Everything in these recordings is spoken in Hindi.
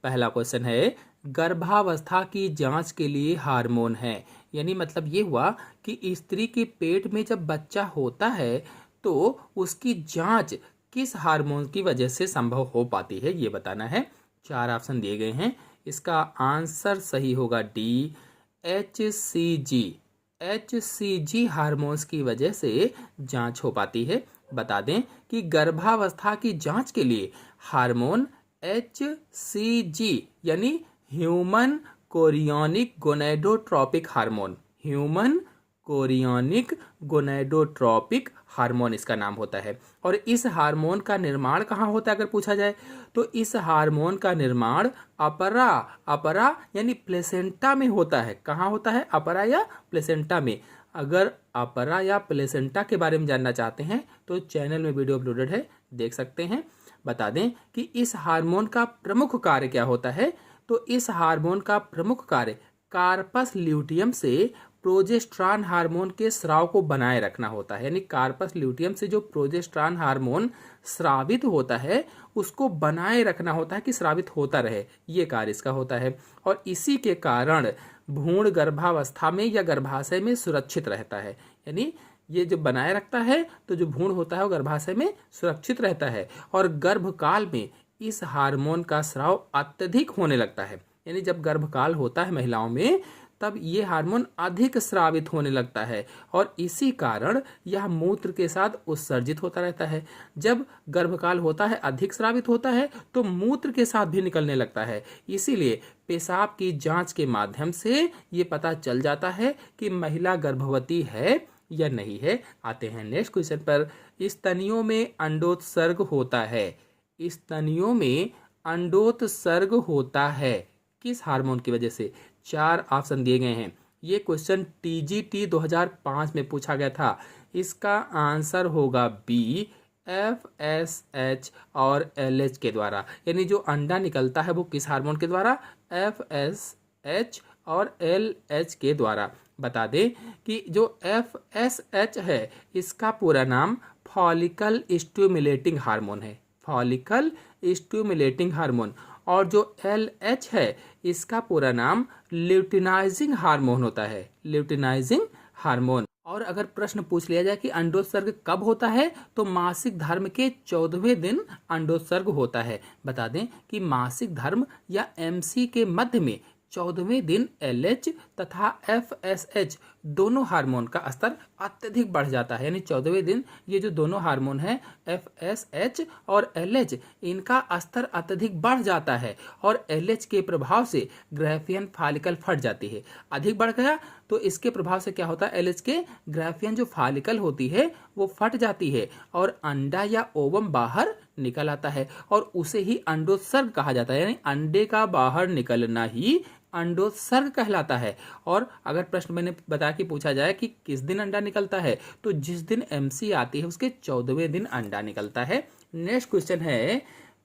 पहला क्वेश्चन है, गर्भावस्था की जांच के लिए हार्मोन है। यानी मतलब ये हुआ कि स्त्री के पेट में जब बच्चा होता है तो उसकी जांच किस हार्मोन की वजह से संभव हो पाती है, ये बताना है। 4 ऑप्शन दिए गए हैं। इसका आंसर सही होगा डी, HCG। HCG हार्मोन्स की वजह से जांच हो पाती है। बता दें कि गर्भावस्था की जांच के लिए हार्मोन HCG यानी human chorionic gonadotropic hormone, human chorionic gonadotropic hormone इसका नाम होता है। और इस हार्मोन का निर्माण कहाँ होता है अगर पूछा जाए तो इस हार्मोन का निर्माण अपरा अपरा यानी प्लेसेंटा में होता है। कहाँ होता है? अपरा या प्लेसेंटा में। अगर अपरा या प्लेसेंटा के बारे में जानना चाहते हैं तो चैनल में वीडियो अपलोडेड है, देख सकते हैं। बता दें कि इस हार्मोन का प्रमुख कार्य क्या होता है। तो इस हार्मोन का प्रमुख कार्य कार्पस ल्यूटियम से प्रोजेस्टेरॉन हार्मोन के स्राव को बनाए रखना होता है। यानी कार्पस ल्यूटियम से जो प्रोजेस्टेरॉन हार्मोन स्रावित होता है उसको बनाए रखना होता है कि स्रावित होता रहे, ये कार्य इसका होता है। और इसी के कारण भ्रूण गर्भावस्था में या गर्भाशय में सुरक्षित रहता है। यानी ये जो बनाए रखता है तो जो भ्रूण होता है वो गर्भाशय में सुरक्षित रहता है। और गर्भकाल में इस हार्मोन का स्राव अत्यधिक होने लगता है। यानी जब गर्भकाल होता है महिलाओं में तब ये हार्मोन अधिक स्रावित होने लगता है और इसी कारण यह मूत्र के साथ उत्सर्जित होता रहता है। जब गर्भकाल होता है अधिक स्रावित होता है तो मूत्र के साथ भी निकलने लगता है। इसीलिए पेशाब की जांच के माध्यम से ये पता चल जाता है कि महिला गर्भवती है या नहीं है। आते हैं नेक्स्ट क्वेश्चन पर। स्तनियों में अंडोत्सर्ग होता है। स्तनियों में अंडोत्सर्ग होता है किस हार्मोन की वजह से? 4 ऑप्शन दिए गए हैं। ये क्वेश्चन TGT 2005 में पूछा गया था। इसका आंसर होगा बी, FSH और LH के द्वारा। यानी जो अंडा निकलता है वो किस हार्मोन के द्वारा? FSH और LH के द्वारा। बता दें कि जो FSH है इसका पूरा नाम फॉलिकल स्टिमुलेटिंग हार्मोन है, फॉलिकल स्टिमुलेटिंग हार्मोन। और जो LH है इसका पूरा नाम ल्यूटिनाइजिंग हार्मोन होता है, ल्यूटिनाइजिंग हार्मोन। और अगर प्रश्न पूछ लिया जाए कि अंडोत्सर्ग कब होता है तो मासिक धर्म के 14वें दिन अंडोत्सर्ग होता है। बता दें कि मासिक धर्म या MC के मध्य में 14वें दिन LH तथा FSH दोनों हार्मोन का स्तर अत्यधिक बढ़ जाता है। यानी 14वें दिन ये जो दोनों हार्मोन हैं FSH और LH इनका स्तर अत्यधिक बढ़ जाता है और LH के प्रभाव से ग्राफियन फॉलिकल फट जाती है। अधिक बढ़ गया तो इसके प्रभाव से क्या होता है? LH के ग्राफियन जो फॉलिकल होती है वो फट जाती है और अंडा या ओवम बाहर निकल आता है और उसे ही अंडोत्सर्ग कहा जाता है। यानी अंडे का बाहर निकलना ही अंडोत्सर्ग कहलाता है। और अगर प्रश्न मैंने बता के पूछा जाए कि किस दिन अंडा निकलता है तो जिस दिन MC आती है उसके 14वें दिन अंडा निकलता है। नेक्स्ट क्वेश्चन है,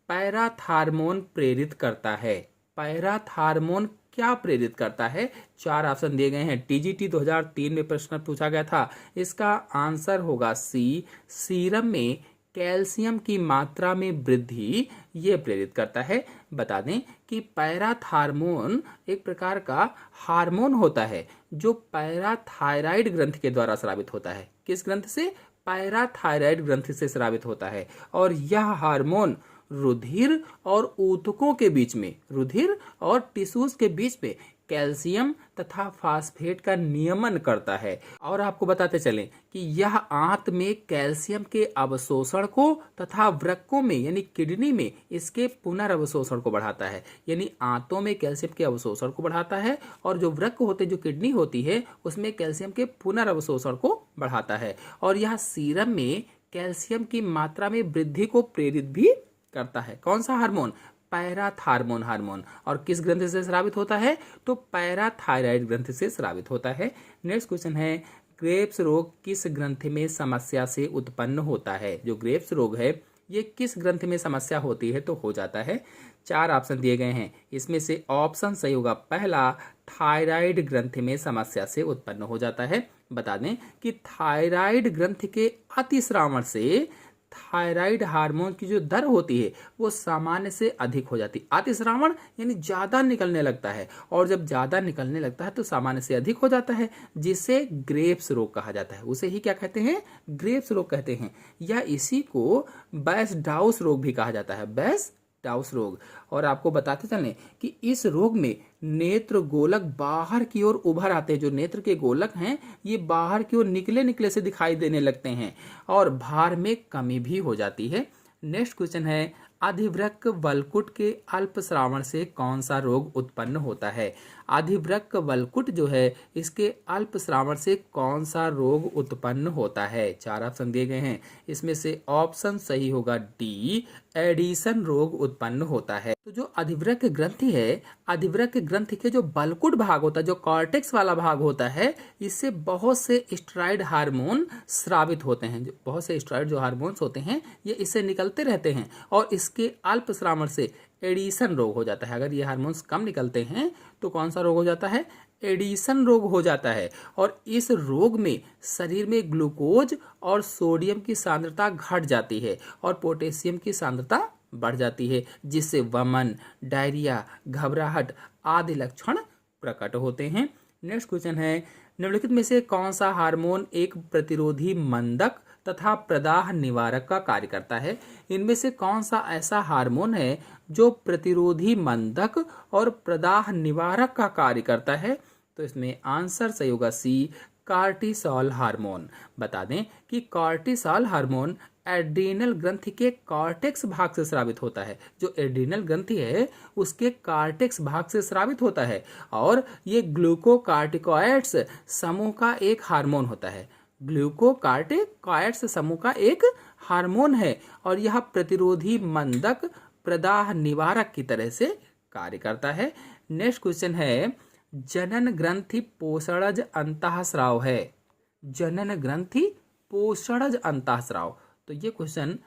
पैराथार्मोन प्रेरित करता है। पैराथार्मोन क्या प्रेरित करता है? 4 ऑप्शन दिए गए हैं। TGT 2003 में प्रश्न पूछा गया था। इसका आंसर होगा सी, सीरम में कैल्शियम की मात्रा में वृद्धि ये प्रेरित करता है। बता दें कि पैराथार्मोन एक प्रकार का हार्मोन होता है जो पैराथायराइड ग्रंथि के द्वारा स्रावित होता है। किस ग्रंथि से? पैराथायराइड ग्रंथि से स्रावित होता है और यह हार्मोन रुधिर और ऊतकों के बीच में, रुधिर और टिश्यूज के बीच में कैल्शियम तथा फास्फेट का नियमन करता है। और आपको बताते चलें कि यह आंत में कैल्शियम के अवशोषण को तथा वृक्कों में यानी किडनी में इसके पुनर्अवशोषण को बढ़ाता है। यानी आंतों में कैल्शियम के अवशोषण को बढ़ाता है और जो वृक्क होते, जो किडनी होती है उसमें कैल्शियम के पुनर्अवशोषण को बढ़ाता है। और यह सीरम में कैल्शियम की मात्रा में वृद्धि को प्रेरित भी करता है। कौन सा हार्मोन? Parathormone hormone. और किस ग्रंथि से स्रावित होता है? तो पैराथायराइड ग्रंथि से स्रावित होता है। नेक्स्ट क्वेश्चन है, ग्रेव्स रोग किस ग्रंथि में समस्या से उत्पन्न होता है? जो ग्रेव्स रोग है ये किस ग्रंथि में समस्या होती है? तो हो जाता है। 4 ऑप्शन दिए गए हैं। इसमें से ऑप्शन सही होगा पहला, थायराइड ग्रंथि में समस्या से उत्पन्न हो जाता है। बता दें कि थायराइड ग्रंथि के अतिस्रावण से थायराइड हार्मोन की जो दर होती है वो सामान्य से अधिक हो जाती है। अतिस्रावण यानी ज़्यादा निकलने लगता है, और जब ज़्यादा निकलने लगता है तो सामान्य से अधिक हो जाता है, जिसे ग्रेव्स रोग कहा जाता है। उसे ही क्या कहते हैं? ग्रेव्स रोग कहते हैं, या इसी को बैस डाउस रोग भी कहा जाता है, बैस डाउस रोग। और आपको बताते चलें कि इस रोग में नेत्र गोलक बाहर की ओर उभर आते हैं। जो नेत्र के गोलक हैं ये बाहर की ओर निकले निकले से दिखाई देने लगते हैं, और भार में कमी भी हो जाती है। नेक्स्ट क्वेश्चन है, अधिवृक्क वल्कुट के अल्पस्रावन से कौन सा रोग उत्पन्न होता है? अधिवृक्क वल्कुट जो है इसके अल्पस्रावन से कौन सा रोग उत्पन्न होता है? 4 ऑप्शन दिए गए हैं, इसमें से ऑप्शन सही होगा डी, एडिसन रोग उत्पन्न होता है। तो जो अधिवृक्क ग्रंथि है, अधिवृक्क ग्रंथि के जो बल्कुट भाग होता है, जो कॉर्टेक्स वाला भाग होता है, इससे बहुत से स्टेरॉइड हार्मोन स्रावित होते हैं। जो बहुत से स्टेरॉइड जो हार्मोन्स होते हैं ये इससे निकलते रहते हैं, और इसके अल्पस्रावन से एडिसन रोग हो जाता है। अगर ये हार्मोन्स कम निकलते हैं तो कौन सा रोग हो जाता है? एडिसन रोग हो जाता है। और इस रोग में शरीर में ग्लूकोज और सोडियम की सांद्रता घट जाती है और पोटेशियम की सांद्रता बढ़ जाती है, जिससे वमन, डायरिया, घबराहट आदि लक्षण प्रकट होते हैं। नेक्स्ट क्वेश्चन है, निम्नलिखित में से कौन सा हार्मोन एक प्रतिरोधी मंदक तथा प्रदाह निवारक का कार्य करता है? इनमें से कौन सा ऐसा हार्मोन है जो प्रतिरोधी मंदक और प्रदाह निवारक का कार्य करता है? तो इसमें आंसर सही होगा सी, कार्टिसोल हार्मोन। बता दें कि कार्टिसोल हार्मोन एड्रीनल ग्रंथि के कॉर्टेक्स भाग से स्रावित होता है। जो एड्रीनल ग्रंथि है उसके कॉर्टेक्स भाग से स्रावित होता है, और ये ग्लूकोकार्टिकॉइड्स समूह का एक हार्मोन होता है। ग्लूकोकार्टिकॉइड्स समूह का एक हार्मोन है, और यह प्रतिरोधी मंदक प्रदाह निवारक की तरह से कार्य करता है। नेक्स्ट क्वेश्चन है, जनन ग्रंथि पोषणज अंतःस्राव है। जनन ग्रंथि पोषणज अंतःस्राव, तो ये क्वेश्चन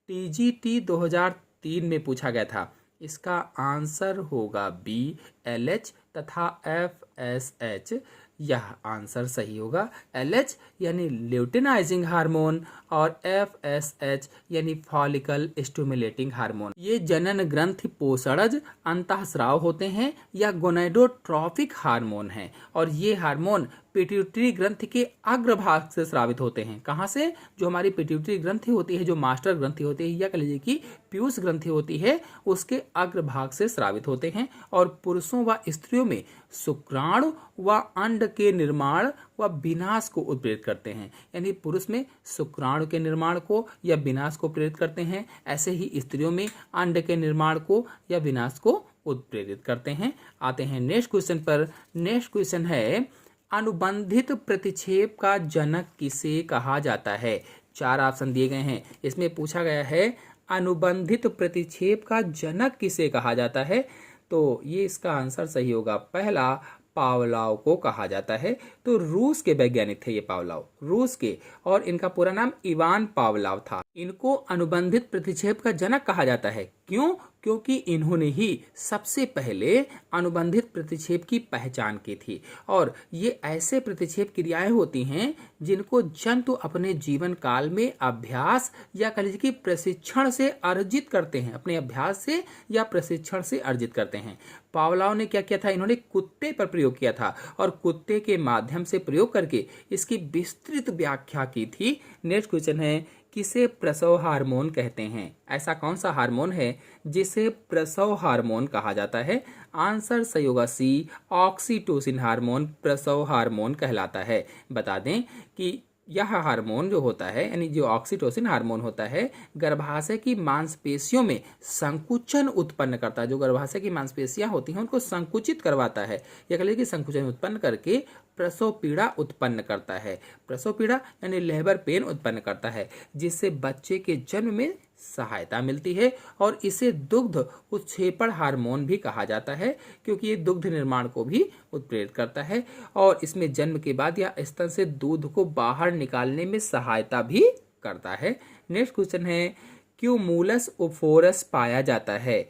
टीजीटी 2003 में पूछा गया था। इसका आंसर होगा बी, एलएच तथा एफएसएच। यह आंसर सही होगा। एलएच यानी ल्यूटिनाइजिंग हार्मोन और एफएसएच यानी फॉलिकल स्टिमुलेटिंग हार्मोन। ये जनन ग्रंथि पोषणज अंतःस्राव होते हैं या गोनेडोट्रोपिक हार्मोन हैं, और ये हार्मोन पिट्यूटरी ग्रंथि के अग्रभाग से स्रावित होते हैं। कहाँ से? जो हमारी पिट्यूटरी ग्रंथि होती है, जो मास्टर ग्रंथि होती है, या कह लीजिए कि पीयूष ग्रंथि होती है, उसके अग्रभाग से स्रावित होते हैं, और पुरुषों व स्त्रियों में शुक्राणु व अंड के निर्माण व विनाश को उत्प्रेरित करते हैं। यानी पुरुष में शुक्राणु के निर्माण को या विनाश को प्रेरित करते हैं, ऐसे ही स्त्रियों में अंड के निर्माण को या विनाश को उत्प्रेरित करते हैं। आते हैं नेक्स्ट क्वेश्चन पर। नेक्स्ट क्वेश्चन है, अनुबंधित प्रतिक्षेप का जनक किसे कहा जाता है? 4 ऑप्शन दिए गए हैं, इसमें पूछा गया है अनुबंधित प्रतिक्षेप का जनक किसे कहा जाता है? तो ये इसका आंसर सही होगा पहला, पावलोव को कहा जाता है। तो रूस के वैज्ञानिक थे ये पावलोव, रूस के, और इनका पूरा नाम इवान पावलोव था। इनको अनुबंधित प्रतिक्षेप का जनक कहा जाता है। क्यों? क्योंकि इन्होंने ही सबसे पहले अनुबंधित प्रतिक्षेप की पहचान की थी, और ये ऐसे प्रतिक्षेप क्रियाएं होती हैं जिनको जंतु अपने जीवन काल में अभ्यास या कह लीजिए कि प्रशिक्षण से अर्जित करते हैं, अपने अभ्यास से या प्रशिक्षण से अर्जित करते हैं। पावलोव ने क्या किया था? इन्होंने कुत्ते पर प्रयोग किया था, और कुत्ते के माध्यम से प्रयोग करके इसकी विस्तृत व्याख्या की थी। नेक्स्ट क्वेश्चन है, किसे प्रसव हार्मोन कहते हैं? ऐसा कौन सा हार्मोन है जिसे प्रसव हार्मोन कहा जाता है? आंसर सही होगा सी, ऑक्सीटोसिन हार्मोन प्रसव हार्मोन कहलाता है। बता दें कि यह हार्मोन जो होता है, यानी जो ऑक्सीटोसिन हार्मोन होता है, गर्भाशय की मांसपेशियों में संकुचन उत्पन्न करता है। जो गर्भाशय की मांसपेशियां होती हैं उनको संकुचित करवाता है, या कह लीजिए कि संकुचन उत्पन्न करके प्रसव पीड़ा उत्पन्न करता है। प्रसव पीड़ा यानी लेबर पेन उत्पन्न करता है, जिससे बच्चे के जन्म में सहायता मिलती है, और इसे दुग्ध उत्क्षेपण हार्मोन भी कहा जाता है, क्योंकि ये दुग्ध निर्माण को भी उत्प्रेरित करता है, और इसमें जन्म के बाद या स्तन से दूध को बाहर निकालने में सहायता भी करता है। नेक्स्ट क्वेश्चन है, क्यूमुलस ओफोरस पाया जाता है?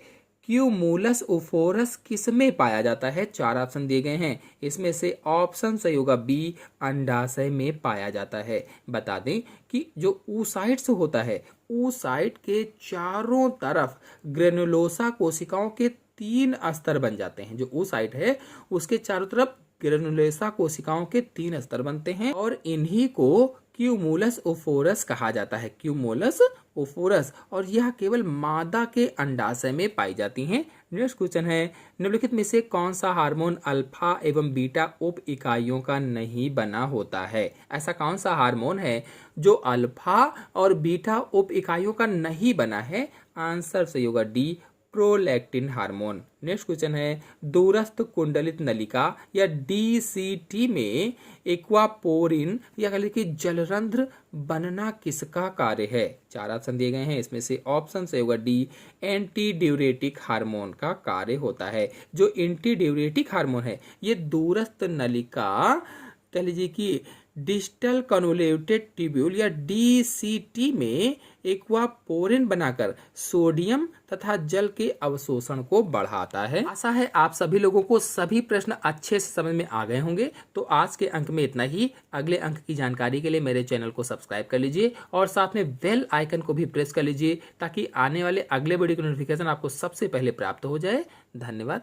क्यूमुलस ओफोरस किसमें पाया जाता है? 4 ऑप्शन दिए गए हैं, इसमें से ऑप्शन सही होगा बी, अंडाशय में पाया जाता है। बता दें कि जो oocytes होता है, oocyte के चारों तरफ ग्रेनुलोसा कोशिकाओं के 3 स्तर बन जाते हैं। जो oocyte है उसके चारों तरफ ग्रेनुलोसा कोशिकाओं के 3 स्तर बनते हैं और इन्हीं को क्यूमुलस ओफोरस कहा जाता है। क्यूमुलस ओफोरस, और यह केवल मादा के अंडाशय में पाई जाती हैं। नेक्स्ट क्वेश्चन है, निम्नलिखित में से कौन सा हार्मोन अल्फा एवं बीटा उप इकाइयों का नहीं बना होता है? ऐसा कौन सा हार्मोन है जो अल्फा और बीटा उप इकाइयों का नहीं बना है? आंसर सही होगा D, prolactin hormone. Next question है, दूरस्थ कुंडलित नलिका या डीसीटी में एक्वापोरिन या कह लीजिए कि जलरंध्र बनना किसका कार्य है? 4 ऑप्शन दिए गए हैं, इसमें से ऑप्शन सही होगा डी, एंटी ड्यूरेटिक हार्मोन का कार्य होता है। जो एंटी ड्यूरेटिक हार्मोन है ये दूरस्थ नलिका कह लीजिए कि डिस्टल कन्वोल्यूटेड ट्यूब्यूल या डीसीटी में एक्वापोरिन बनाकर सोडियम तथा जल के अवशोषण को बढ़ाता है। आशा है आप सभी लोगों को सभी प्रश्न अच्छे से समझ में आ गए होंगे। तो आज के अंक में इतना ही। अगले अंक की जानकारी के लिए मेरे चैनल को सब्सक्राइब कर लीजिए और साथ में बेल आइकन को भी प्रेस कर लीजिए ताकि आने वाले अगले वीडियो की नोटिफिकेशन आपको सबसे पहले प्राप्त हो जाए। धन्यवाद।